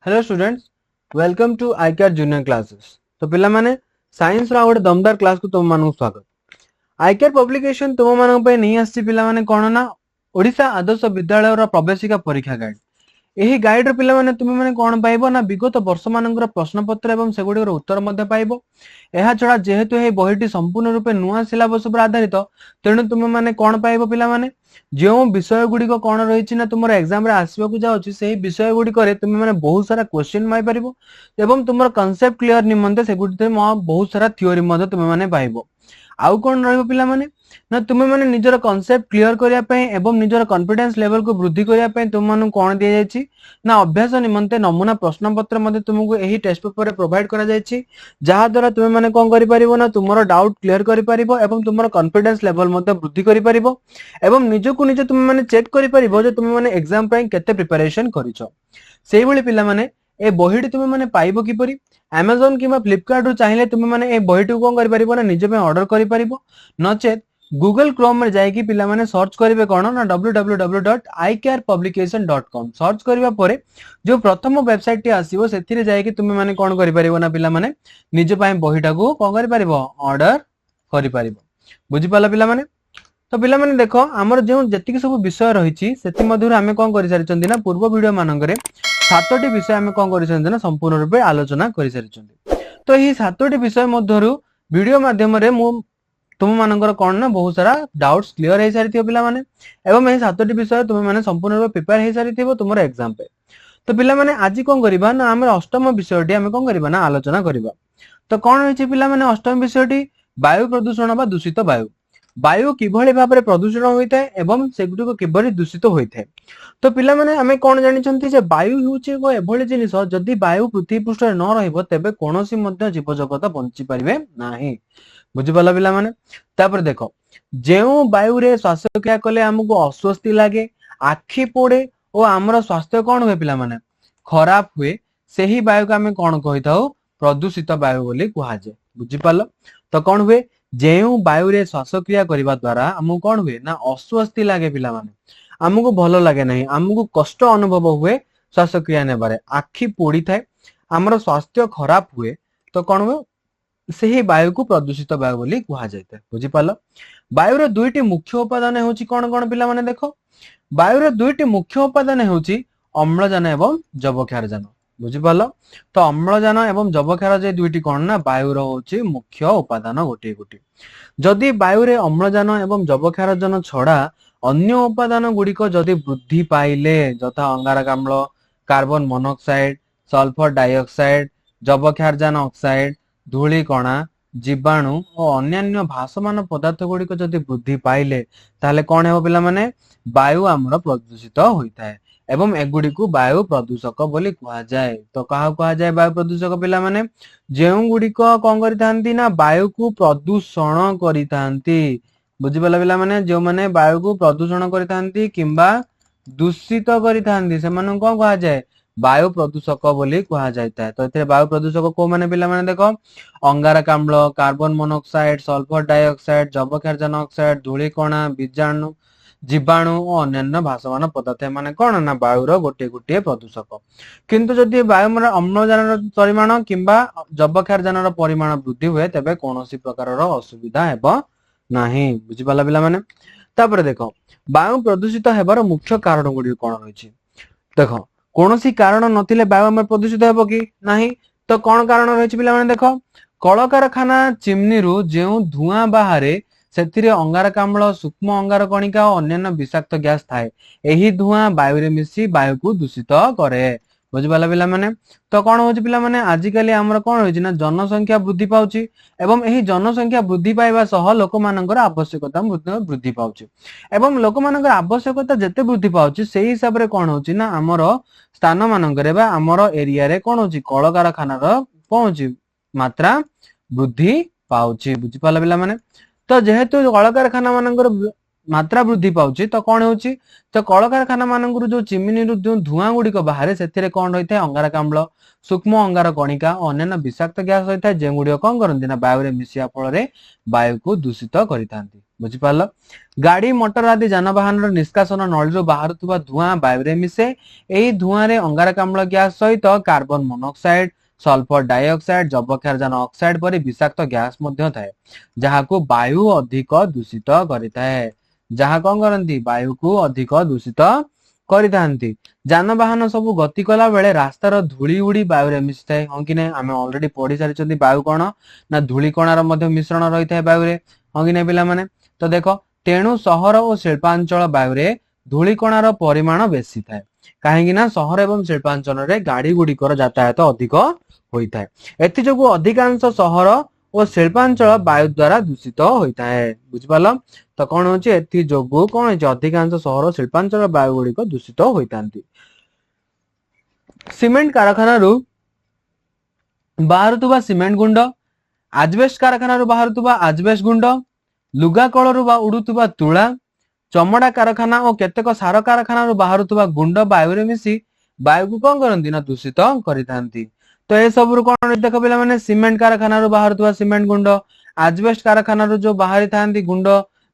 Hello students, welcome to IKR junior classes. तो पिला माने साइंस रा गोटे दमदार क्लास को तुम मानक स्वागत। आईकेआर पब्लिकेशन तुम मानक पे नहीं आसी पिला माने कोन ना ओडिशा आदर्श विद्यालय रा प्रवेशिका परीक्षा गाइड। एही गाइड रे पिला माने तुम माने कोन पाइबो ना विगत वर्ष मानकर प्रश्न पत्र एवं सेगुडी उत्तर मध्य पाइबो। एहा छडा जेहेतु हे बहिटी संपूर्ण रूपे नुआ सिलेबस पर आधारित, तेणु तुम माने कोन पाइबो पिला माने जो विषय गुडी को कोन रहिछि ना तुमर एग्जाम रे आसीबा को जाउछि सेही विषय गुडी करे तुम माने बहुत सारा क्वेश्चन माइ परिबो एवं तुमर कांसेप्ट क्लियर निमंते सेगुडी बहुत सारा थ्योरी मध्य तुम माने पाइबो। आउ कोन रहबो पिला माने ना तुम माने निजर कांसेप्ट क्लियर करिया पय एवं निजर कॉन्फिडेंस लेवल को वृद्धि करिया पय तुम मानु कोन दिया जायछि ना अभ्यास निमंते नमूना प्रश्न पत्र मध्ये तुमको एही टेस्ट पेपर रे प्रोवाइड करा जायछि, जहा द्वारा तुम माने कोन करि परिबो ना तुमरो डाउट क्लियर करि परिबो एवं तुमरो कॉन्फिडेंस लेवल मध्ये वृद्धि करि परिबो एवं निजको निजे तुम माने चेक करि परिबो जे तुम माने एग्जाम पय केते प्रिपरेशन करिछो। सेही भली पिला माने ए बहिडी तुम माने पाइबो किपरि Amazon किबा Flipkart रु चाहिले तुम माने ए बहिटी कोन करि परिबो ना निजे पे ऑर्डर करि परिबो, नचेत गूगल क्रोम में जाई कि पिला माने सर्च करिवे कोन ना www.icarepublication.com सर्च करिवा परे जो प्रथम वेबसाइट टी आसीबो सेथिरे जाई कि तुम माने कोन करि परिबो ना पिला माने निजे पय बहिटा को कोन करि परिबो ऑर्डर करि परिबो। बुझि पाला पिला माने। तो पिला माने देखो हमर जे जति सब विषय रहिछि सेति मधुर हमें कोन करि सारिचंदी ना पूर्व वीडियो मानकरे 7टी विषय हमें कोन करि सारिचंदी ना संपूर्ण रूपे आलोचना करि सारिचंदी। तो एही 7टी विषय मधुर वीडियो माध्यम रे मु तुम मानकर कोन ना बहुत सारा डाउट्स क्लियर हे सारिथियो पिला माने एवं एही 7टी विषय तुम माने संपूर्ण रूपे प्रिपेयर हे सारिथिबो तुमर एग्जाम पे। तो पिला माने आज कोन करिबा ना हमर अष्टम विषयटी हमें कोन करिबा ना आलोचना करिबा। तो कोन होइछि पिला माने अष्टम विषयटी वायु प्रदूषण बा दूषित वायु। वायु किभଳି भाबरे प्रदूषण होइଥାଏ एवं सेगुडी को किभଳି दूषित होइଥାଏ। तो पिला माने हमें कोन जानिछंती जे वायु होउछि एगो एभଳି जिनिस जदि वायु पृथ्वी पृष्ठ रे न रहइबो तेबे कोनोसी मध्ये जीव जगत बंची परिबे नाही। बुझि पाला पिला माने। तापर देखो जेउ वायु रे श्वास क्रिया कले हमको अस्वस्थी लागे, आखि पोड़े और हमर स्वास्थ्य कोन होय पिला माने खराब हुए, सेही वायु को हमें कोन कहिताउ प्रदूषित वायु बोली कुहा जाय। बुझि पालो। तो कोन हुए जेउ वायु रे श्वास क्रिया करिवा द्वारा हमको कोन हुए ना अस्वस्थी लागे पिला माने हमको भलो लागे नहीं, हमको कष्ट अनुभव हुए श्वास क्रिया नेबारे, आखि पोड़ी थाए, हमर स्वास्थ्य खराब हुए। तो कोन हुए सेही वायु को प्रदूषित वायु बोली कुहा जायते। बुझि पालो। वायु रो दुईटी मुख्य उपादान होची कोन कोन पिला माने देखो वायु रो दुईटी मुख्य उपादान होची अम्लजान एवं जबक्षारजान। बुझि पालो। तो अम्लजान एवं जबक्षार जे दुईटी कोन ना वायु रो होची मुख्य उपादान गोटे गोटे। जदि वायु रे अम्लजान एवं जबक्षारजान छडा अन्य उपादान गुडी को जदि वृद्धि पाइले जथा अंगारकाम्ल, कार्बन मोनोक्साइड, सल्फर डाइऑक्साइड, जबक्षारजान ऑक्साइड, धूली कणा, जीवाणु और अन्यान्य भासमान पदार्थ गुडी को जदि वृद्धि पाइले ताले कोन हेबो पिला माने वायु हमर प्रदूषित होइताय एवं एगुडी को वायु प्रदूषक बोली कुहा जाय। तो कहा कुहा जाय वायु प्रदूषक पिला माने जेउ गुडी को कोन करितांती ना वायु को प्रदूषण करितांती। बुझि पाला पिला माने जो माने वायु को प्रदूषण करितांती किंबा दूषित करितांती सेमान को कुहा जाय वायु प्रदूषक बोली कुहा जायता है। तो एथे वायु प्रदूषक को माने पिला माने देखो अंगारकाम्ल, कार्बन मोनोक्साइड, सल्फर डाइऑक्साइड, जबक्षारजान ऑक्साइड, धूली कणा, बीजाणु, जीवाणु और अन्य भासमान पदार्थ माने कोन ना वायु रो गोटे गोटे प्रदूषक। किंतु जदि वायु में अम्लजान परिमाण किंबा जबक्षारजान परिमाण वृद्धि हुए तेबे कोनोसी प्रकार रो असुविधा हेबो नाही। बुझि पाला पिला माने। तापर देखो वायु प्रदूषित हेबार मुख्य कारण गुडी कोन होइछि देखो कोनोसी कारण नथिले वायु में प्रदूषित हेबो कि नाही। तो कोन कारण रहिछि पिला माने देखो कलकारखाना चिमनी रु जेउ धुआं बाहरे सेथिरे अंगारकाम्ल, सूक्ष्म अंगारकणिका और अन्य विषाक्त गैस थाए। एही धुआं वायु रे मिसी वायु को दूषित करे। बुझि पाला पिला माने। तो कोन होछि पिला माने आजिकली हमर कोन होछि ना जनसंख्या वृद्धि पाउछि एवं एही जनसंख्या वृद्धि पाइबा सह लोक मानकर आवश्यकता वृद्धि पाउछि एवं लोक मानकर आवश्यकता जते वृद्धि पाउछि सेही हिसाब रे कोन होछि ना हमर स्थान मानकरे बा हमर एरिया रे कोन होछि कलकारखाना रो कोन होछि मात्रा वृद्धि पाउछि। बुझि पाला पिला माने। तो जेहेतु कलकारखाना मानकर मात्रा वृद्धि पाउछि तो कोन होछि तो कलकारखाना मानकर जो चिमनी रु जो धुआं गुडी को बाहर सेथिरे कोन होइथे अंगारकाम्ल, सूक्ष्म अंगारकणिका और अन्य विषाक्त गैस होइथे जे गुडी कोन करन्ति ना वायु रे मिसिया फल रे वायु को दूषित करितांती। बुझिपाल। गाड़ी मोटर आदि जानवाहन निष्कासन नली बाहर धुआं वायु मिसे। यही धुआं रे अंगारकाम्ल गैस सहित कार्बन मोनोक्साइड, सल्फर डाइऑक्साइड, जबक्षारजान ऑक्साइड परि विषाक्त गैस मध्य थाए, जहाको वायु अधिक दूषित करिताए। जहा कौन करती वायु को अधिक दूषित करितांती। जानवाहन सब गति कला बेले रास्तार धूली उड़ी वायु मिसी थाए। हाँ कि नहीं, आम ऑलरेडी पढ़ी सारी वायु कौन ना धूली कणार मिश्रण रही है वायु रे। हाँ कि नहीं पिला माने। तो देख तेणु सहर और शिल्पांचल वायु रे धूलिकणार परिमाण बेसी थाए, कहीं सहर एवं शिल्पांचल रे गाड़ी गुड़िकर यातायात अधिक होता है। एथिजोगु अधिकांश सहर और शिल्पांचल वायु द्वारा दूषित होता है। बुझिपाल। तो कौन होची एथिजोगु कौन होची अधिकांश सहर और शिल्पांचल वायु गुड़िक दूषित होतांती। सीमेंट कारखाना रु बाहरुवा सीमेंट गुंड, आजबेस्ट कारखाना रु बाहरुवा आजबेस्ट गुंड, लुगा कलर उड़ुवा तुला, चमड़ा कारखाना और केतेक सार कारखाना बाहरुवा गुंड वायु मिसी वायु को कौन करती ना दूषित करितांती। तो ये सब कौन देख पिला माने सीमेंट कारखाना बाहरुवा सीमेंट गुंड, आजबेस्ट कारखाना जो बाहरी थांती गुंड,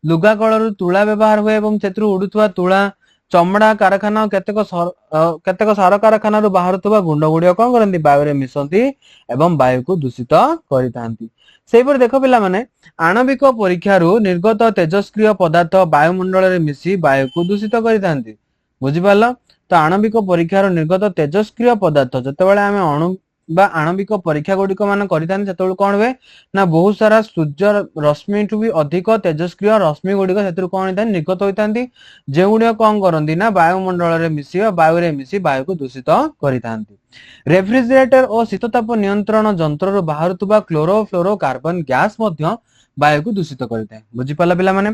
लुगा कलर तुला व्यवहार हुए एवं सेतरु उड़ुवा तुला, चमड़ा कारखाना केतेक सार कारखाना बाहरुवा गुंड गुड़िया कौन करती वायु मिसती एवं वायु को दूषित करितांती। सेपर देख पिला माने आणविक परीक्षा निर्गत तेजस्क्रिय पदार्थ वायुमंडल में मिसी वायु को दूषित करितांती। बुझिपाल। तो आणविक परीक्षा निर्गत तेजस्क्रिय पदार्थ जितेबाला आम अणु बा आणविक परीक्षा गुड़िक मान करितांती सेतेबेले कौन हुए ना बहुत सारा सूर्य रश्मि ठू भी अधिक तेजस्क्रिय रश्मि गुड़िक से कौन होता है निर्गत होता, जो गुड़िक कौन करती ना वायुमंडल में मिसी वायु मिसी वायु को दूषित करितांती। रेफ्रिजरेटर और शीतताप नियंत्रण जंत्र बाहरुवा क्लोरोफ्लोरो कार्बन गैस वायु को दूषित करिताए। बुझिपाला पिला माने।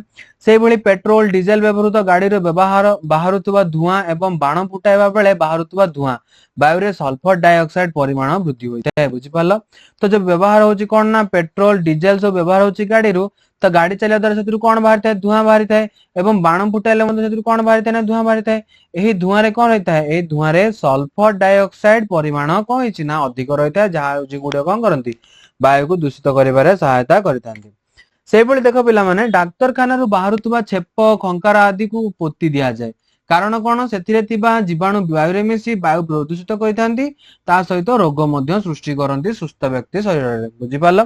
सेही भली पेट्रोल डीजेल व्यवहृत गाड़ी रो व्यवहार बाहरुवा धुआं एवं बाण फुटाइबा बेले बाहरुवा धुआं वायु रे सल्फर डाइऑक्साइड परिमाण वृद्धि होता है। बुझिपाल। तो जो व्यवहार होची कौन ना पेट्रोल डीजेल सब व्यवहार होची गाड़ी रो, तो गाड़ी चलिया द्वारा से कौन बाहरी थाए धुआं बाहरी थाए एवं बाण फुटाइले से कौन बाहरी थाए ना धुआं बाहरी थाए। यही धुआं रे कौन रहता है, यही धुआं रे सल्फर डाइऑक्साइड परिमाण कौन होची ना अधिक रहता है, जहाँ गुड़िया कौन करती वायु को दूषित करिबारे सहायता करितांती। से भली देख पिला माने डाक्तरखाना बाहरुवा छेप खंकार आदि को पोती दिया जाए, कारण कौन से जीवाणु वायु मिसी वायु प्रदूषित करितांती, ता सहित रोग मध्य सृष्टि करती सुस्थ व्यक्ति शरीर रे। बुझिपाल।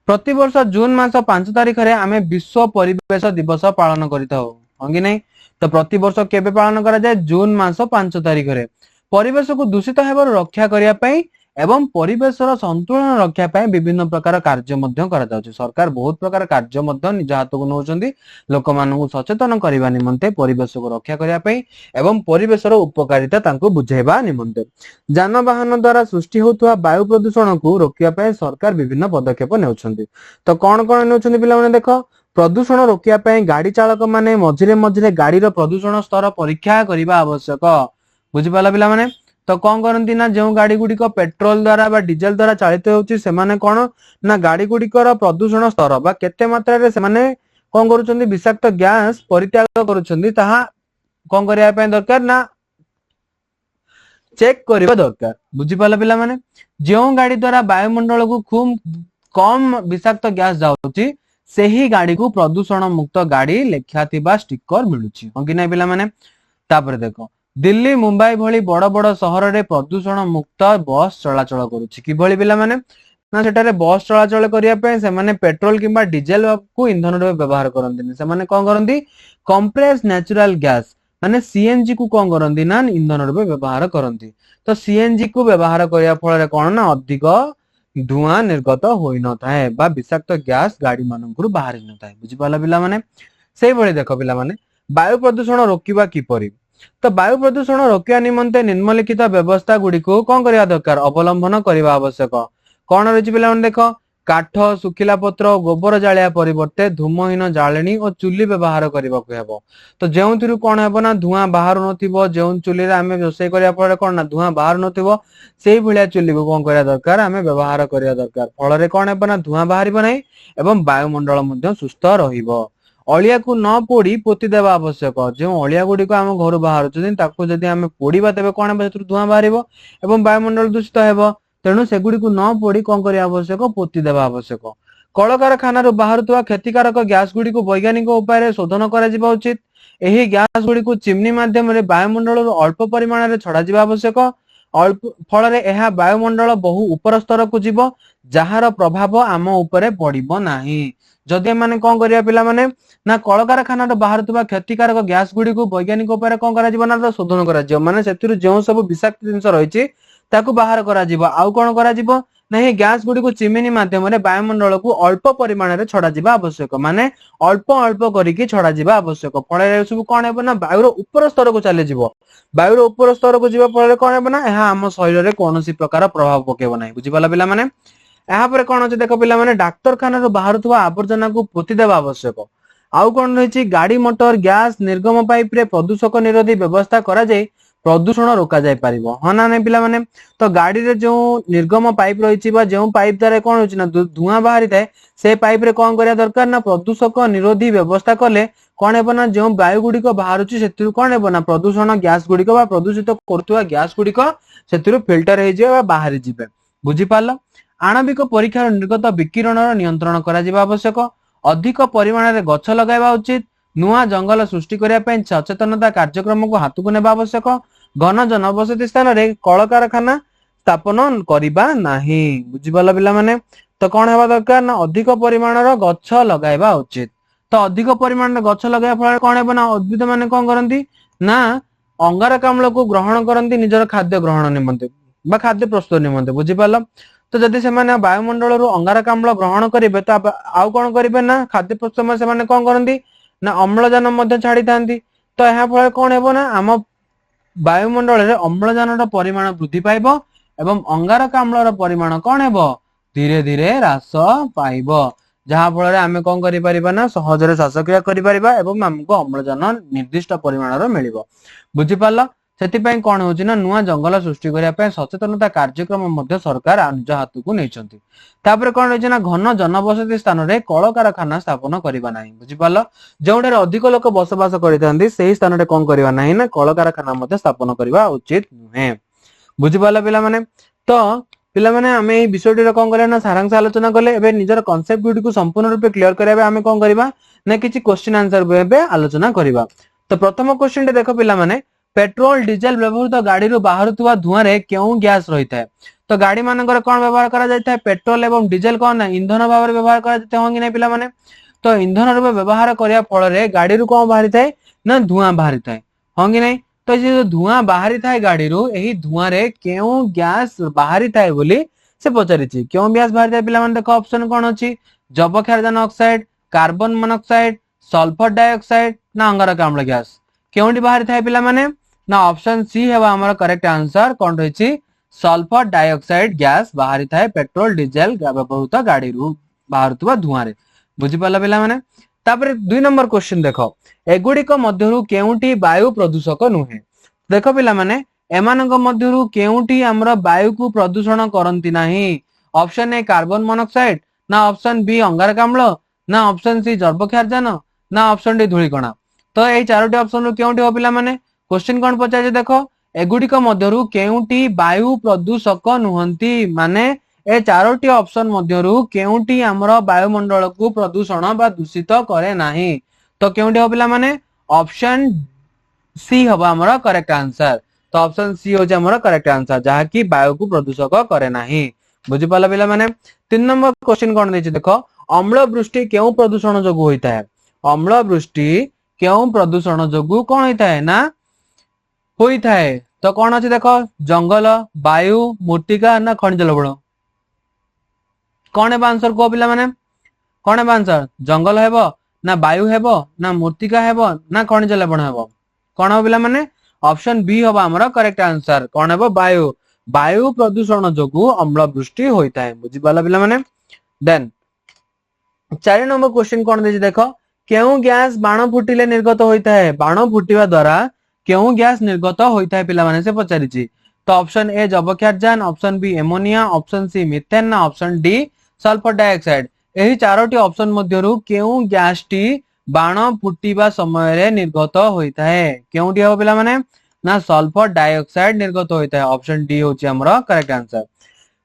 प्रति वर्ष जून मास 5 तारिख रे आमे विश्व परिवेश दिवस पालन करिताओ। हाँ कि नहीं। तो प्रति वर्ष केबे पालन करा जाए जून मास 5 तारिख रे परिवेश को दूषित हेबार रक्षा करिया पई एवं परिवेशर संतुलन रक्षा पाए विभिन्न प्रकार कार्य मध्य करा जाउछि। सरकार बहुत प्रकार कार्य मध्य निज हाथ को नौचंदी लोक मानू सचेतन करबा निमंते परिवेश को रक्षा करिया पाई एवं परिवेशर उपकारिता तांको बुझेबा निमंते। जानवाहन द्वारा सृष्टि होतुवा वायु प्रदूषण को रोकिया पाए सरकार विभिन्न पदक्षेप नेउछंदी। तो कौन कौन नेउछंदी पिला माने देख, प्रदूषण रोकिया पाए गाड़ी चालक माने मझिरे मझिरे गाड़ी रो प्रदूषण स्तर परीक्षा करबा आवश्यक। बुझिपाला पिला माने। तो कौन करती ना जो गाड़ी गुड़िक पेट्रोल द्वारा बा डीजेल द्वारा चालित होउची सेमाने कौन ना गाड़ी गुड़िकर प्रदूषण स्तर बा केते मात्रा रे सेमाने कौन करूछंदी विषाक्त गैस परित्याग करूछंदी, ताहा कौन करिया पे दरकार ना चेक करबा दरकार। बुझिपाला पिला माने। जो गाड़ी द्वारा वायुमंडल को खूब कम विषाक्त गैस जाउची सेही गाड़ी को प्रदूषण मुक्त गाड़ी लेखा थिबा स्टिकर मिलुची। हाँ कि नहीं पिला माने। तापर देखो दिल्ली मुंबई भली बड़ बड़ सहर रे प्रदूषण मुक्त बस चलाचल करुछि। कि भली पिला माने ना सेटारे बस चलाचल करिया पे से माने पेट्रोल किंबा डीजेल को ईंधन रे व्यवहार करंती, से माने कोन करंती कंप्रेस्ड नेचुरल गैस माने सीएनजी को कोन करंती ना ईंधन रे व्यवहार करंती। तो सीएनजी को व्यवहार करिया फल रे कोन ना अधिक धुआं निर्गत होई न थाए बा विषाक्त गैस गाड़ी मानकरु बाहरी न थाए। बुझि पाला पिला माने। सेही भली देखो पिला माने वायु प्रदूषण रोकिबा किपरि। तो वायु प्रदूषण रोकिया निमंते निम्नलिखित व्यवस्था गुड़ी को कौन करिया दरकार अवलंबन करबा आवश्यक। कौन रही पिला देख काठ सुखिला पत्र गोबर जालिया परिवर्ते धूमहीन जालेनी और चुली व्यवहार करने को। तो जो कौन हे ना धुआं बाहर नथिबो, जो चुली रे आमे रोषेई करिया फल कौन ना धुआं बाहर नथिबो सेही भलिया चुली को कौन करिया दरकार आमे व्यवहार करिया दरकार। फल रे कौन हे ना धुआं बाहरिबो नाही एवं वायुमंडल मध्य सुस्थ रहिबो। अलिया को न पोड़ी पोती देवा आवश्यक। जो अलिया गुड़ी को आम घर बाहर जदि आम पोड़ा तेज कौन हे धुआं बाहर एवं वायुमंडल दूषित हेब। तेणु सेगुड़ी को न पोड़ी कौन करवा आवश्यक पोती देवा आवश्यक। कलकारखाना बाहर क्षतिकारक गैस गुड़ी को वैज्ञानिक उपाय शोधन करा उचित। यही गैस गुड़ी को चिमनी माध्यम वायुमंडल अल्प परिमाण छड़ा जावा आवश्यक। अल्प फल वायुमंडल बहु उपर स्तर को जीव जार प्रभाव आम उपरे पड़िबो नाही। जदि मैंने कौन करिया पिला माने ना कलकारखाना बाहर क्षतिकारक गैस गुड़ी को वैज्ञानिक उपाय कौन करा ना शोधन करा माने सेतिरु जो सब विषाक्त जिंस रही ताकू बाहर करा आउ कौन करा नहीं गैस गुड़ी को चिमिनी माध्यम वायुमंडल को अल्प परिमाण छड़ा जावा आवश्यक। माने अल्प अल्प करिकी छड़ा जावा आवश्यक। फल सब कौन है ना वायुर उपर स्तर को चली जीव। वायुर उपर स्तर को जीवा फल कौन है ना यह आम शरीर में कौन प्रकार प्रभाव पकेब ना। बुझीपाला पिला माने यापर कौन अच्छे देख पिला माने डाक्तरखाना बाहर आवर्जना को पोती देवा आवश्यक। आउ कौन रही गाड़ी मोटर गैस निर्गम पाइप रे प्रदूषक निरोधी व्यवस्था करा जाए प्रदूषण रोका जाय पारिबो। हाँ ना नहीं पिला माने तो गाड़ी रे जो निर्गम पाइप रही जो पाइप द्वारा कौन होची ना धुआं बाहरी थाए से पाइप रे कौन करिया दरकार ना प्रदूषक निरोधी व्यवस्था कले कौन हेबो ना जो वायु गुड़ी को बाहरुची सेतिरु कौन हेबो ना प्रदूषण गैस गुड़ी को बा प्रदूषित करतुवा गैस गुड़ी को सेतिरु फिल्टर हे जे बाहरी जिबे। बुझी पारलो। आणविक परीक्षार निर्गत विकिरण नियंत्रण करा जिबा आवश्यक। अधिक परिमाण रे गछ लगाइबा उचित। नुआ जंगल सृष्टि करने सचेतनता कार्यक्रम को हाथ को नेबा आवश्यक। घन जनबसती स्थान रे कलकारखाना स्थापन करिबा नाही। बुझिपाला पिला माने तो कौन हेबा दरकार ना अधिक परिमाण गछ लगाइबा उचित। तो अधिक परिमाण गछ लगाइबा फल कौन हेबा ना उद्भिद माने कौन करंती ना अंगारकाम्ल को ग्रहण करंती निजर खाद्य ग्रहण निमंते बा खाद्य प्रस्तुत निमंते। बुझिपाला। तो जदि से माने वायुमंडल रु अंगारकाम्ल ग्रहण करिवे तो आउ कौन करिवे ना खाद्य प्रस्तुत में से माने कौन करंती ना अम्लजान मध्य छाड़ी थांती। तो यह फल कौन हेबो ना आम वायुमंडल रे अम्लजान परिमाण वृद्धि पाइब एवं अंगारकाम्ल परिमाण कौन हेबो धीरे धीरे ह्रास पाइब। जहाँ फल आम कौन करि परिबा ना सहजरे श्वासक्रिया करि परिबा एवं हमको अम्लजान निर्दिष्ट परिमाण मिलिबो। बुझी पारलो। सेतिपई कौन होची ना नुआ जंगल सृष्टि करिया पय सचेतनता कार्यक्रम मध्य सरकार निज हाथ को नैचंती। तापर कौन होची ना घन जनबसती स्थान रे कलकारखाना स्थापन करिबा नाही। बुझी पारलो। जोंडे अधिक लोक बसवास करितांती सेही स्थान रे कौन करिबा नाही ना कलकारखाना मध्य स्थापन करिबा उचित नुहे। बुझी पारलो पिला माने तो पिला माने आमे एही विषयटी रे कौन करिया ना सारांश आलोचना कले एबे निजर कांसेप्ट गुडी को संपूर्ण रूपे क्लियर करिया आमे कौन करिबा ना किछि क्वेश्चन आंसर एबे आलोचना करिबा। तो प्रथम क्वेश्चन टे देखो पिला माने पेट्रोल डीजेल व्यवहृत गाड़ी रू बाहरुवा धुआं रे क्यों गैस रही है। तो गाड़ी मानकर कौन व्यवहार करा जाता है पेट्रोल एवं डीजेल कौन ना इंधन भाव में व्यवहार करा जाते हैं कि नहीं पिला माने। तो इंधन रूप व्यवहार करने फल गाड़ी रू कौन बाहरी थाए ना धुआं बाहरी थाए हाँ कि नहीं। तो ये जो धुआं बाहरी थाए गाड़ी रू यही धुआं रे क्यों गैस बाहरी थाए बोली से पचारि क्यों गैस बाहरी थाए पिला माने देखो ऑप्शन कौन अच्छी जबक्षारजान oxide carbon monoxide sulphur dioxide ना अंगारकाम्ल गैस क्योंटी बाहरी थाए पिला माने ना ऑप्शन सी है हमारा करेक्ट आंसर कौन रही सल्फर डाइऑक्साइड गैस बाहरी थाए पेट्रोल डीजेल व्यवहृत गाड़ी रू बाहरुवा धुआं रे। बुझी पाला पिला माने। तापर 2 नंबर क्वेश्चन देखो एगुड़िक मध्यरु केउंटी वायु प्रदूषक नुहे। देखो पिला माने एमानक मध्यरु केउंटी हमर वायु को प्रदूषण करंती नाही। ऑप्शन ए कार्बन मोनोक्साइड ना ऑप्शन बी अंगारकाम्ल ना ऑप्शन सी जैवक्षारजान ना ऑप्शन डी धूलिकणा। तो यही 4टी ऑप्शन रु केउंटी हो पिला माने क्वेश्चन कौन पचारे देखो एगुड़िक मध्यरु केउंटी वायु प्रदूषक नुहंती माने ए 4टी ऑप्शन मध्यरु केउंटी हमर वायुमंडल को प्रदूषण बा दूषित करे नाही। तो केउंटी हो पिला माने ऑप्शन सी हबा हमर करेक्ट आंसर। तो ऑप्शन सी हो जे हमर करेक्ट आंसर जहा कि वायु को प्रदूषक करे नाही। बुझि पाला पिला माने 3 नंबर क्वेश्चन कौन देछि देखो अम्ल वृष्टि केउ प्रदूषण जोगु होइता है। अम्ल वृष्टि केउ प्रदूषण जोगु कोन होइता है ना होइता है। तो कौन अच्छे देखो जंगल वायु मूर्तिका ना खनिज लवण कौन है आंसर को पिला माने कौन है आंसर जंगल हेबो ना वायु हेबो ना मूर्तिका हेबो ना खनिज लवण हेबो कौन हो पिला माने ऑप्शन बी होबा हमर करेक्ट आंसर कौन हेबो वायु। वायु प्रदूषण जोगु अम्ल वृष्टि होइता है। बुझि पाला पिला माने। देन 4 नंबर क्वेश्चन कौन देछि देखो केउ गैस बाण फुटिले निर्गत होइता है। बाण फुटिवा द्वारा क्यों गैस निर्गत होता है पिला माने से पचारि। तो ऑप्शन ए जबक्षारजान option B ammonia option C methane ना ऑप्शन डी सल्फर डाइऑक्साइड। यही 4टी ऑप्शन मध्यरु क्यों गैस टी बाण फुटिबा समय रे निर्गत होता है क्योंटी हो पिला माने ना सल्फर डाइऑक्साइड निर्गत होता है। ऑप्शन डी होची हमर करेक्ट आंसर।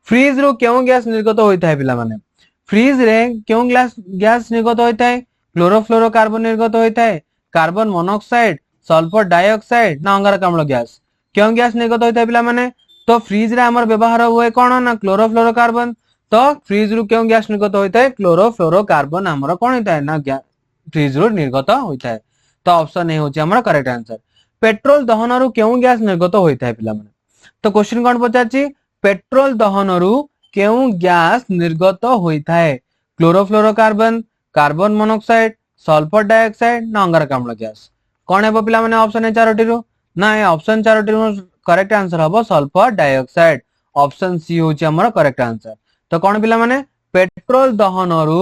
फ्रीज रु क्यों गैस निर्गत होता है पिला माने फ्रिज रे क्यों गैस निर्गत होता है क्लोरोफ्लोरोकार्बन निर्गत होता है कार्बन मोनोक्साइड सल्फर डाइऑक्साइड ना अंगारकाम्ल गैस क्यों गैस निर्गत होता है पिला माने तो फ्रिज रे हमर व्यवहार हुए कौन ना क्लोरोफ्लोरोकार्बन तो फ्रिज रु क्यों गैस निर्गत होता है क्लोरोफ्लोरोकार्बन हमर कौन होता है ना फ्रिज रु निर्गत होता है तो ऑप्शन ए होची हमर करेक्ट आंसर पेट्रोल दहन रु क्यों गैस निर्गत होता है पिला माने तो क्वेश्चन कौन पचाची पेट्रोल दहन रु क्यों गैस निर्गत होता है chlorofluorocarbon carbon monoxide sulphur dioxide ना अंगारकाम्ल गैस कौन है पिला माने ऑप्शन ए चारोटी रु ना ए ऑप्शन चारोटी रु करेक्ट आंसर हबो सल्फर डाइऑक्साइड ऑप्शन सी होची हमर करेक्ट आंसर तो कौन पिला माने पेट्रोल दहन रु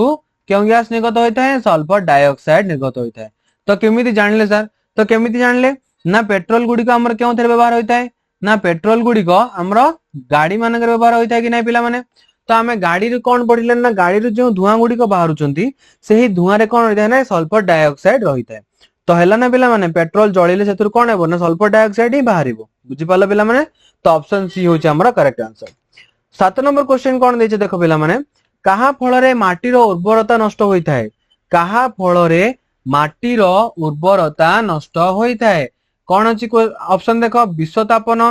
क्यों गैस निर्गत होता है सल्फर डाइऑक्साइड निर्गत होता है तो केमिति जानले सर तो केमिति जानले ना पेट्रोल गुडी को हमर क्यों थरे व्यवहार होता है ना पेट्रोल गुडी को हमर गाड़ी मानकर व्यवहार होता है कि नहीं पिला माने तो आमे गाड़ी रे कोन पढिले ना गाड़ी रे जो धुआं गुडी को बाहरुचंती सेही धुआं रे कोन होता है ना सल्फर डाइऑक्साइड रहिता है तो हैला ना पिला माने पेट्रोल जळिले सेतुर कोन हेबो ना सल्फर डाइऑक्साइड ही बाहरिबो बुझि पाला पिला माने तो ऑप्शन सी होची हमर करेक्ट आंसर 7 नंबर क्वेश्चन कोन देचे देखो पिला माने कहा फल रे माटीर उर्वरता नष्ट होइता है कहा फल रे माटीर उर्वरता नष्ट होइता है कौन अछि ऑप्शन देखो विश्वतापन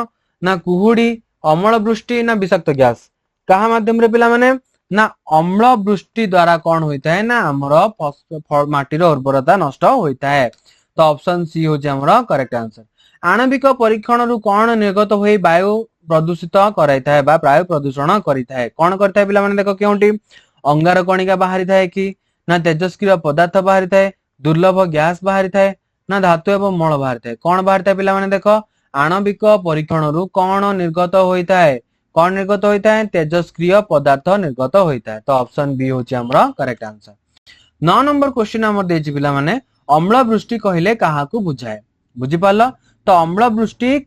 ना कुहुडी अम्ल वृष्टि ना विषाक्त गैस कहा माध्यम रे पिला माने ना अम्ल वृष्टि द्वारा कौन होइता है ना हमर माटीर उर्वरता नष्ट होइता है तो ऑप्शन सी हो जे हमर करेक्ट आंसर आणविक परीक्षण रु कौन निर्गत होई वायु प्रदूषित कराइता है बा वायु प्रदूषण करिता है कौन करता है पिला माने देखो केउंटी अंगार कणिका बाहरी थाए कि ना तेजस्क्रिय पदार्थ बाहरी थाए दुर्लभ गैस बाहरी थाए ना धातु एवं मल बाहरी थाए कौन बाहरी थाए पिला माने देखो आणविक परीक्षण रु कौन निर्गत होइता है कौन निर्गत होइता है तेजस्क्रिय पदार्थ निर्गत होइता है तो ऑप्शन बी होची हमर करेक्ट आंसर 9 नंबर क्वेश्चन हमर देछि पिला माने अम्ल वृष्टि कहिले काहाकू बुझाए बुझि पालो तो अम्ल वृष्टि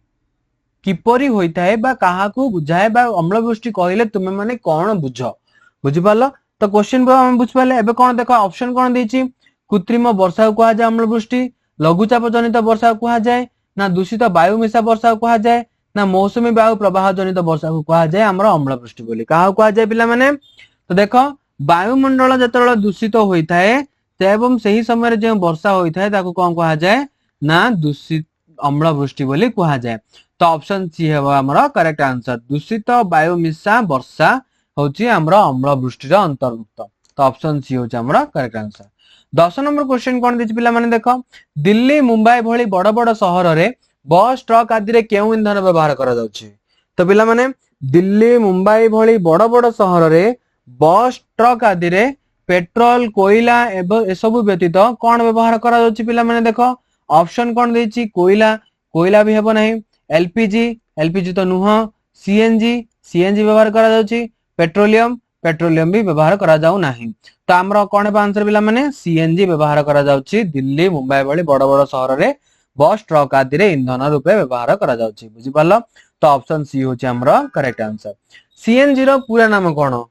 किपरि होइता है बा काहाकू बुझाए बा अम्ल वृष्टि कहिले तुमे माने कोन बुझ बुझि पालो तो क्वेश्चन हम बुझ पाले एबे कोन देखो ऑप्शन कोन देछि कृत्रिम वर्षा को कहा जाय अम्ल वृष्टि लघुचाप जनित वर्षा को कहा जाय ना दूषित वायु मिशा वर्षा को कहा जाय ना मौसमी वायु प्रवाह जनित वर्षा को कहा जाय हमर अम्ल वृष्टि बोली काहा को कहा जाय पिला माने तो देखो वायुमंडल जतरल दूषित होइता है एवं सही समय जो वर्षा होइता है ताको कोन कहा जाय ना दूषित अम्ल वृष्टि बोली कहा जाय तो ऑप्शन सी है हमर करेक्ट आंसर दूषित वायु मिशा वर्षा होची हमर अम्ल वृष्टि रो अंतर्भुक्त तो ऑप्शन सी होची हमर करेक्ट आंसर 10 नंबर क्वेश्चन कोन दिछि पिला माने देखो दिल्ली मुंबई भली बड़ बड़ शहर रे बस ट्रक आदि रे केउ इंधन व्यवहार करा जाउछि तो पिला माने दिल्ली मुंबई भली बड़ बड़ शहर रे बस ट्रक आदि रे पेट्रोल कोयला एवं एसबु व्यतीत कोन व्यवहार करा जाउछि पिला माने देखो ऑप्शन कोन देछि कोयला कोयला भी हेबो नाही एलपीजी तो नुह सीएनजी व्यवहार करा जाउछि पेट्रोलियम भी व्यवहार करा जाउ नाही तो हमर कोन बा आंसर पिला माने सीएनजी व्यवहार करा जाउछि दिल्ली मुंबई भली बड़ बड़ शहर रे बस ट्रक आदि रे इंधन रूपे व्यवहार करा जाउछि बुझि पालो तो ऑप्शन सी होछि हमर करेक्ट आंसर सीएनजी रो पूरा नाम कोन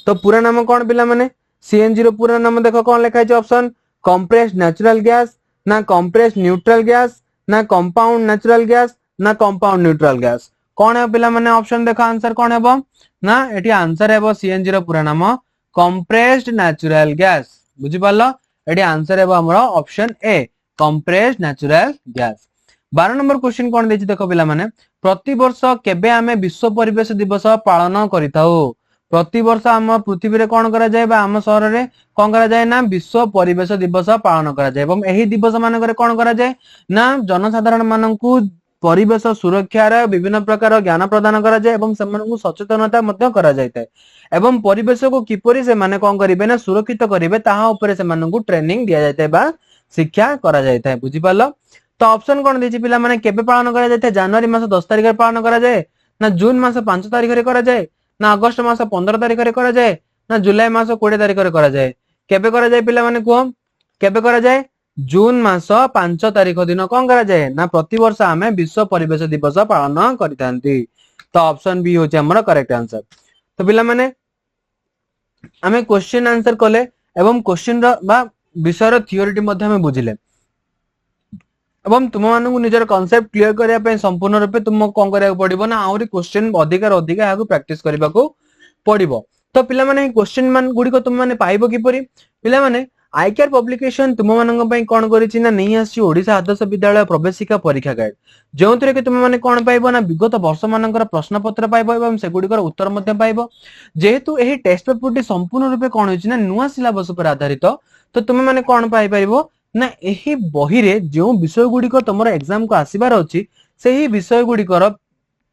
तो पूरा नाम कोन पिला माने सीएनजी रो पूरा नाम देखो कोन लिखा है ऑप्शन कंप्रेस्ड नेचुरल गैस ना कंप्रेस्ड न्यूट्रल गैस ना कंपाउंड नेचुरल गैस ना कंपाउंड न्यूट्रल गैस कौन है पिला माने ऑप्शन देखो आंसर कौन है ना एटी आंसर है सीएनजी रो पूरा नाम कंप्रेस्ड नेचुरल गैस बुझि पालो एटी आंसर है हमर option A compressed natural gas 12 number question कौन देछि देखो पिला माने प्रति वर्ष केबे आमे विश्व परिवेश दिवस पालन करिताउ प्रति वर्ष हम पृथ्वी रे कोन करा जाय बा हम शहर रे कोन करा जाय ना विश्व परिवेश दिवस पालन करा जाय एवं एही दिवस मान करे कोन करा जाय ना जनसाधारण माननकु परिवेश सुरक्षा रे विभिन्न प्रकार ज्ञान प्रदान करा जाय एवं समनकु सचेतनता मध्य करा जायते एवं परिवेश को किपरि से माने कोन करिवे ना सुरक्षित करिवे ताहा ऊपर से माननकु ट्रेनिंग दिया जायते बा शिक्षा करा जायते बुझि पालो तो ऑप्शन कोन देछि पिला माने केबे पालन करा जायते जनवरी मास 10 तारिख रे पालन करा जाय ना जून मास 5 तारिख रे करा जाय ना अगस्त मास 15 तारिख रे करा जाय ना जुलाई मास 20 तारिख रे करा जाय केबे करा जाय पिला माने को केबे करा जाय जून मास 5 तारिख दिन कोन करा जाय ना प्रति वर्ष आमे विश्व परिवेश दिवस पालन करितांती तो ऑप्शन बी होचे हमर करेक्ट आंसर तो पिला माने आमे क्वेश्चन आंसर कले एवं क्वेश्चन रो बा विषय रो थ्योरी मध्ये हमें बुझिले एवं तुम मानकु निजर कांसेप्ट क्लियर करिया पे संपूर्ण रूपे तुम कोन करिया पड़िबो ना आउरी क्वेश्चन अधिक याकु प्रैक्टिस करबा को पड़िबो तो पिला माने क्वेश्चन मान गुडी को तुम माने पाइबो किपरि पिला माने आईकेआर पब्लिकेशन तुम मानक पई कोन करिछि ना नहीं आसी ओडिसा आदर्श विद्यालय प्रवेशिका परीक्षा गाइड जोंतरे कि तुम माने कोन पाइबो ना विगत वर्ष मानकर प्रश्न पत्र पाइबो एवं से गुडी कर उत्तर मध्ये पाइबो जेहेतु एही टेस्ट पेपर टी संपूर्ण रूपे कोन होछि ना नुवा सिलेबस पर आधारित तो तुम माने कोन पाइ परिबो ना एही बही रे जो विषय गुडी को तमरो एग्जाम को आसीबार अछि सेही विषय गुडी कर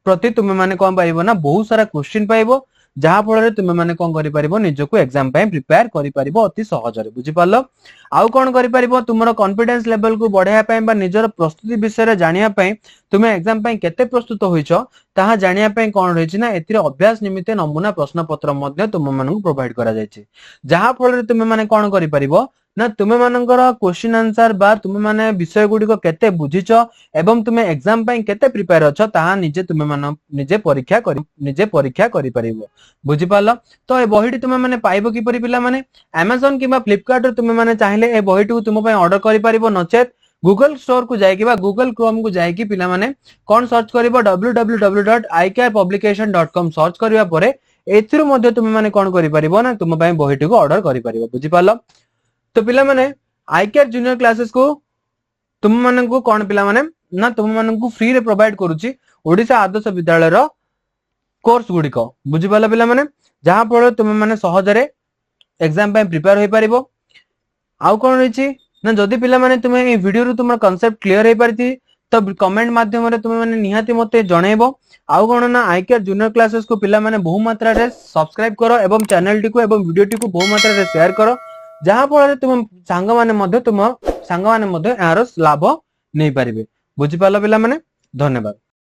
प्रति तुम माने कोन पाइबो ना बहुत सारा क्वेश्चन पाइबो जहा फल तुम माने कोन करि परिबो निजको एग्जाम पय प्रिपेयर करि परिबो अति सहज रे बुझि पालो आउ कोन करि परिबो तुमरो कॉन्फिडेंस लेवल को बढ़ाया पय बा निजर प्रस्तुति विषय रे जानिया पय तुमे एग्जाम पय केते प्रस्तुत होइछो ताहा जानिया पय कोन रहिछि ना एतिरे अभ्यास निमित्ते नमूना प्रश्न पत्र मध्ये तुम मानकु प्रोवाइड करा जायछि जहा फल तुमे माने कोन करि परिबो ना तुमे मानकर क्वेश्चन आंसर बा तुमे माने विषय गुडी को केते बुझिछो एवं तुमे एग्जाम पय केते प्रिपेयर अछो ताहा निजे तुमे मान निजे परीक्षा करि परिबो बुझि पालो तो ए बहिटी तुमे माने पाइबो कि परि पिला माने Amazon किबा Flipkart रे तुमे माने चाहिले ए बहिटी को तुम पय ऑर्डर करि परिबो नचेत गूगल स्टोर को जाय कि बा गूगल क्रोम को जाय कि पिला माने कोन सर्च करिवो www.icarepublication.com सर्च करिवा परे एथिरो मध्ये तुमे माने कोन करि परिबो ना तुम पय बहिटी को ऑर्डर करि परिबो बुझि पालो तो पिला माने आईकेआर जूनियर क्लासेस को तुम मानन को कोन पिला माने ना तुम मानन को फ्री रे प्रोवाइड करूची ओडिसा आदर्श विद्यालय रो कोर्स गुडी को बुझि पाला पिला माने जहा फल तुम माने सहज रे एग्जाम पय प्रिपेयर होई परिबो आउ कोन रहिछि ना जदी पिला माने तुमे ए वीडियो रो तुमर कांसेप्ट क्लियर होई परति तो कमेंट माध्यम रे तुमे माने निहाती मते जणेबो आउ कोन ना आईकेआर जूनियर क्लासेस को पिला माने बहु मात्रा रे सब्सक्राइब करो एवं चैनल टी को एवं वीडियो टी को बहु मात्रा रे शेयर करो जहा फल तुम सांग माने मध्य यार लाभ नहीं पारिबे बुझि पालो पिला माने धन्यवाद।